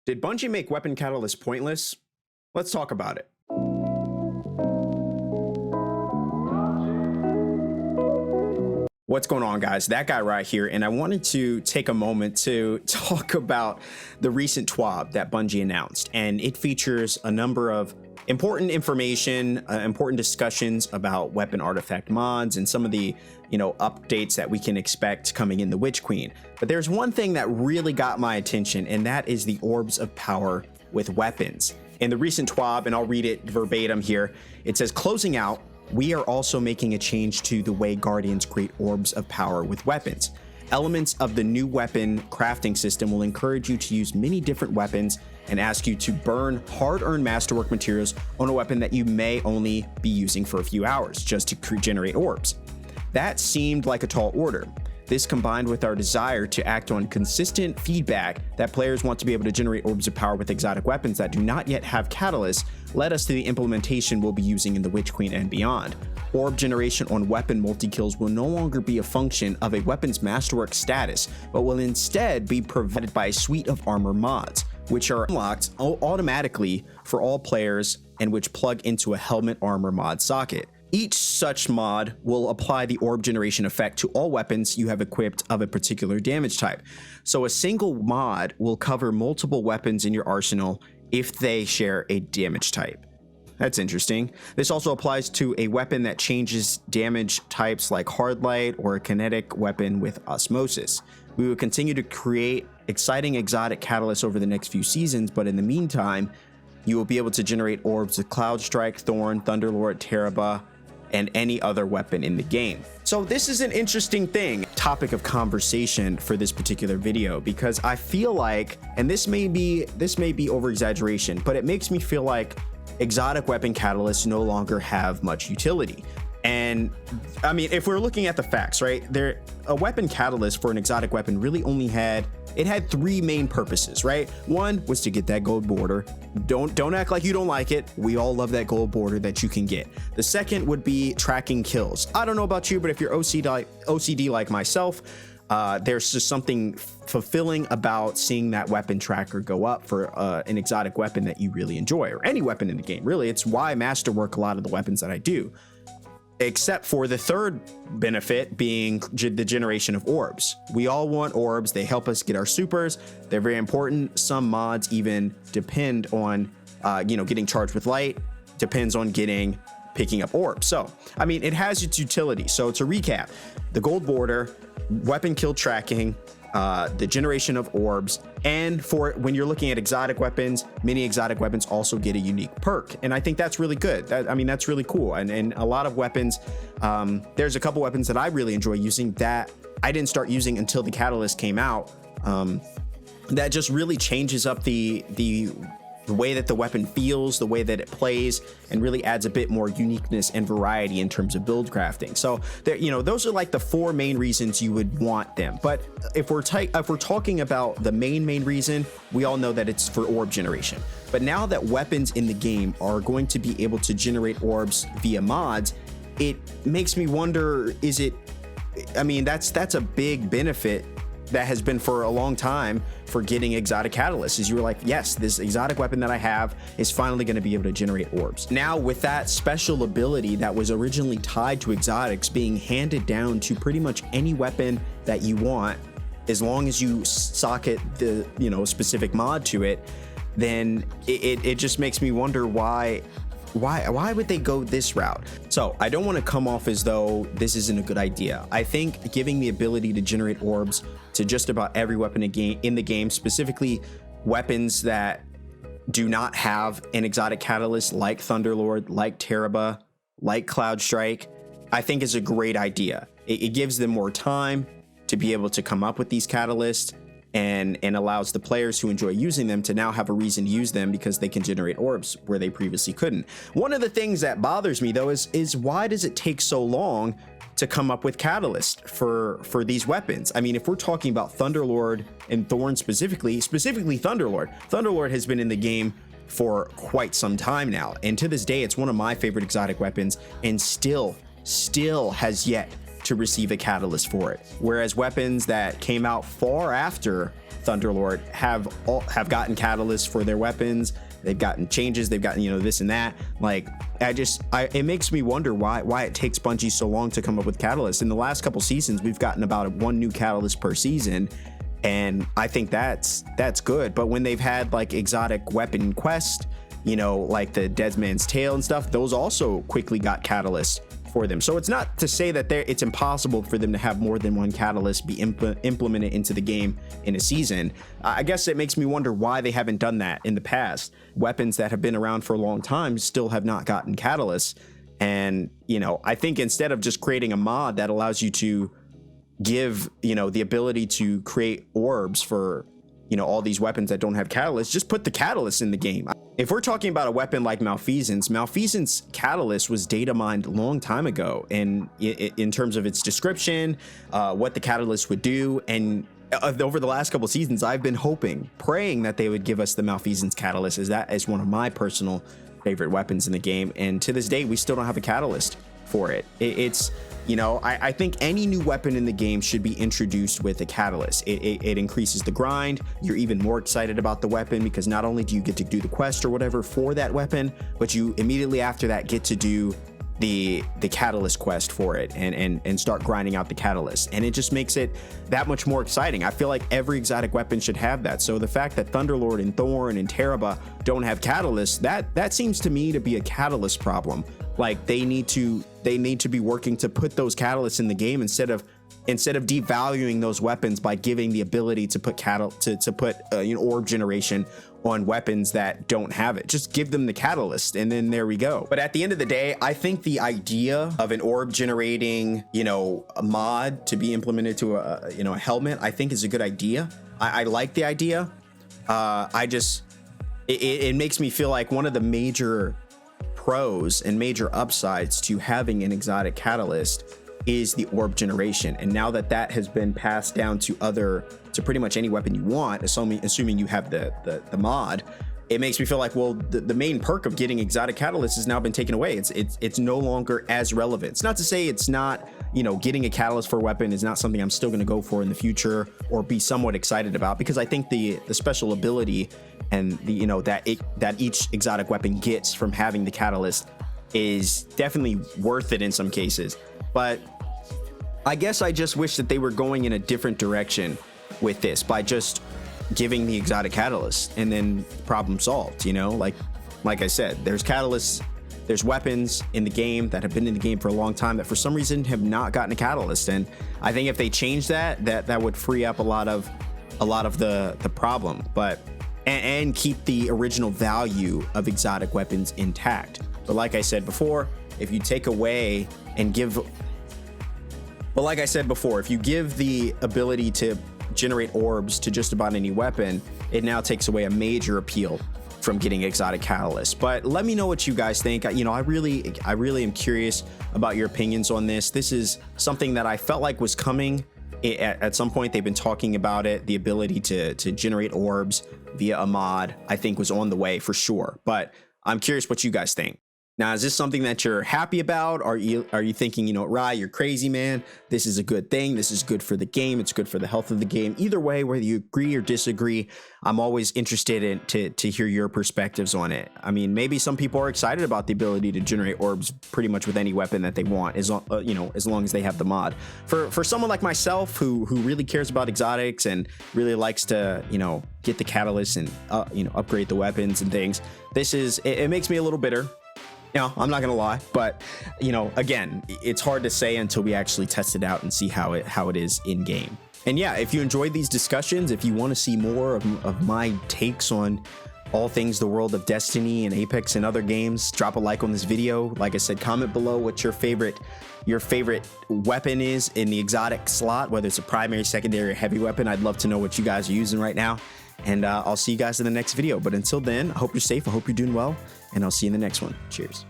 Did Bungie make weapon catalyst pointless? Let's talk about it. What's going on, guys? That guy right here, and I wanted to take a moment to talk about the recent TWAB that Bungie announced, and it features a number of important information, important discussions about weapon artifact mods and some of the updates that we can expect coming in the Witch Queen. But there's one thing that really got my attention, and that is the orbs of power with weapons. In the recent TWAB, and I'll read it verbatim here, it says, closing out, we are also making a change to the way Guardians create orbs of power with weapons. Elements of the new weapon crafting system will encourage you to use many different weapons and ask you to burn hard-earned masterwork materials on a weapon that you may only be using for a few hours just to generate orbs. That seemed like a tall order. This, combined with our desire to act on consistent feedback that players want to be able to generate orbs of power with exotic weapons that do not yet have catalysts, led us to the implementation we'll be using in the Witch Queen and beyond. Orb generation on weapon multi-kills will no longer be a function of a weapon's masterwork status, but will instead be provided by a suite of armor mods, which are unlocked automatically for all players and which plug into a helmet armor mod socket. Each such mod will apply the orb generation effect to all weapons you have equipped of a particular damage type. So a single mod will cover multiple weapons in your arsenal if they share a damage type. That's interesting. This also applies to a weapon that changes damage types like hard light or a kinetic weapon with osmosis. We will continue to create exciting exotic catalysts over the next few seasons, but in the meantime, you will be able to generate orbs with Cloud Strike, Thorn, Thunderlord, Teraba, and any other weapon in the game. So this is an interesting topic of conversation for this particular video, because I feel like, and this may be over exaggeration, but it makes me feel like exotic weapon catalysts no longer have much utility. And I mean, if we're looking at the facts, right, a weapon catalyst for an exotic weapon really only had three main purposes, right? One was to get that gold border. Don't act like you don't like it. We all love that gold border that you can get. The second would be tracking kills. I don't know about you, but if you're OCD like myself, there's just something fulfilling about seeing that weapon tracker go up for an exotic weapon that you really enjoy, or any weapon in the game. Really, it's why I masterwork a lot of the weapons that I do. Except for the third benefit being the generation of orbs. We all want orbs. They help us get our supers. They're very important. Some mods even depend on, getting charged with light, depends on picking up orbs. So, I mean, it has its utility. So to recap, the gold border, weapon kill tracking, the generation of orbs, and for when you're looking at exotic weapons, many exotic weapons also get a unique perk, and I think that's really good. That's really cool. And a lot of weapons, there's a couple weapons that I really enjoy using that I didn't start using until the catalyst came out, that just really changes up the way that the weapon feels, the way that it plays, and really adds a bit more uniqueness and variety in terms of build crafting. So there, those are like the four main reasons you would want them. But if we're talking about the main reason, we all know that it's for orb generation. But now that weapons in the game are going to be able to generate orbs via mods, it makes me wonder, that's a big benefit that has been for a long time for getting exotic catalysts, is you were like, yes, this exotic weapon that I have is finally going to be able to generate orbs. Now, with that special ability that was originally tied to exotics being handed down to pretty much any weapon that you want, as long as you socket the specific mod to it, then it just makes me wonder why would they go this route? So I don't want to come off as though this isn't a good idea. I think giving the ability to generate orbs to just about every weapon in the game, specifically weapons that do not have an exotic catalyst like Thunderlord, like Teraba, like Cloud Strike, I think is a great idea. It gives them more time to be able to come up with these catalysts, and allows the players who enjoy using them to now have a reason to use them because they can generate orbs where they previously couldn't. One of the things that bothers me though is why does it take so long to come up with catalyst for these weapons? I mean, if we're talking about Thunderlord and Thorn specifically Thunderlord has been in the game for quite some time now, and to this day it's one of my favorite exotic weapons, and still has yet to receive a catalyst for it. Whereas weapons that came out far after Thunderlord have gotten catalysts for their weapons. They've gotten changes. They've gotten, this and that. Like, it makes me wonder why it takes Bungie so long to come up with catalysts. In the last couple seasons, we've gotten about one new catalyst per season. And I think that's good. But when they've had like exotic weapon quest, like the Dead Man's Tale and stuff, those also quickly got catalysts for them. So it's not to say that it's impossible for them to have more than one catalyst be implemented into the game in a season. I guess it makes me wonder why they haven't done that in the past. Weapons that have been around for a long time still have not gotten catalysts. And, I think instead of just creating a mod that allows you to give, the ability to create orbs for, all these weapons that don't have catalysts, just put the catalyst in the game. If we're talking about a weapon like Malfeasance catalyst was data mined a long time ago, and in terms of its description, what the catalyst would do, and over the last couple seasons, I've been praying that they would give us the Malfeasance catalyst, as that is one of my personal favorite weapons in the game, and to this day, we still don't have a catalyst for it. I think any new weapon in the game should be introduced with a catalyst. It increases the grind. You're even more excited about the weapon because not only do you get to do the quest or whatever for that weapon, but you immediately after that get to do the catalyst quest for it and start grinding out the catalyst. And it just makes it that much more exciting. I feel like every exotic weapon should have that. So the fact that Thunderlord and Thorn and Teraba don't have catalysts, that seems to me to be a catalyst problem. Like they need to be working to put those catalysts in the game instead of devaluing those weapons by giving the ability to put orb generation on weapons that don't have it. Just give them the catalyst and then there we go. But at the end of the day, I think the idea of an orb generating, a mod to be implemented to a helmet, I think is a good idea. I like the idea. It makes me feel like one of the major pros and major upsides to having an exotic catalyst is the orb generation. And now that has been passed down to pretty much any weapon you want, assuming you have the mod, it makes me feel like, well, the main perk of getting exotic catalyst has now been taken away. It's no longer as relevant. It's not to say it's not, getting a catalyst for a weapon is not something I'm still going to go for in the future or be somewhat excited about, because I think the special ability and that each exotic weapon gets from having the catalyst is definitely worth it in some cases. But I guess I just wish that they were going in a different direction with this by just giving the exotic catalyst and then problem solved. Like I said, there's catalysts, there's weapons in the game that have been in the game for a long time that for some reason have not gotten a catalyst. And I think if they change that would free up a lot of the problem, and keep the original value of exotic weapons intact. But like I said before, if you take away and give, if you give the ability to generate orbs to just about any weapon, it now takes away a major appeal from getting exotic catalysts. But let me know what you guys think. I really am curious about your opinions on this. This is something that I felt like was coming at some point. They've been talking about it. The ability to generate orbs via a mod, I think, was on the way for sure. But I'm curious what you guys think. Now, is this something that you're happy about? Are you thinking, Rye, you're crazy, man? This is a good thing. This is good for the game. It's good for the health of the game. Either way, whether you agree or disagree, I'm always interested to hear your perspectives on it. I mean, maybe some people are excited about the ability to generate orbs pretty much with any weapon that they want, as long as they have the mod. For someone like myself who really cares about exotics and really likes to, get the catalyst and upgrade the weapons and things, it makes me a little bitter. I'm not gonna lie, but again, it's hard to say until we actually test it out and see how it is in game. And yeah, if you enjoyed these discussions, if you want to see more of my takes on all things the world of Destiny and Apex and other games, drop a like on this video. Like I said, comment below what your favorite weapon is in the exotic slot, whether it's a primary, secondary, or heavy weapon. I'd love to know what you guys are using right now. And I'll see you guys in the next video. But until then, I hope you're safe. I hope you're doing well. And I'll see you in the next one. Cheers.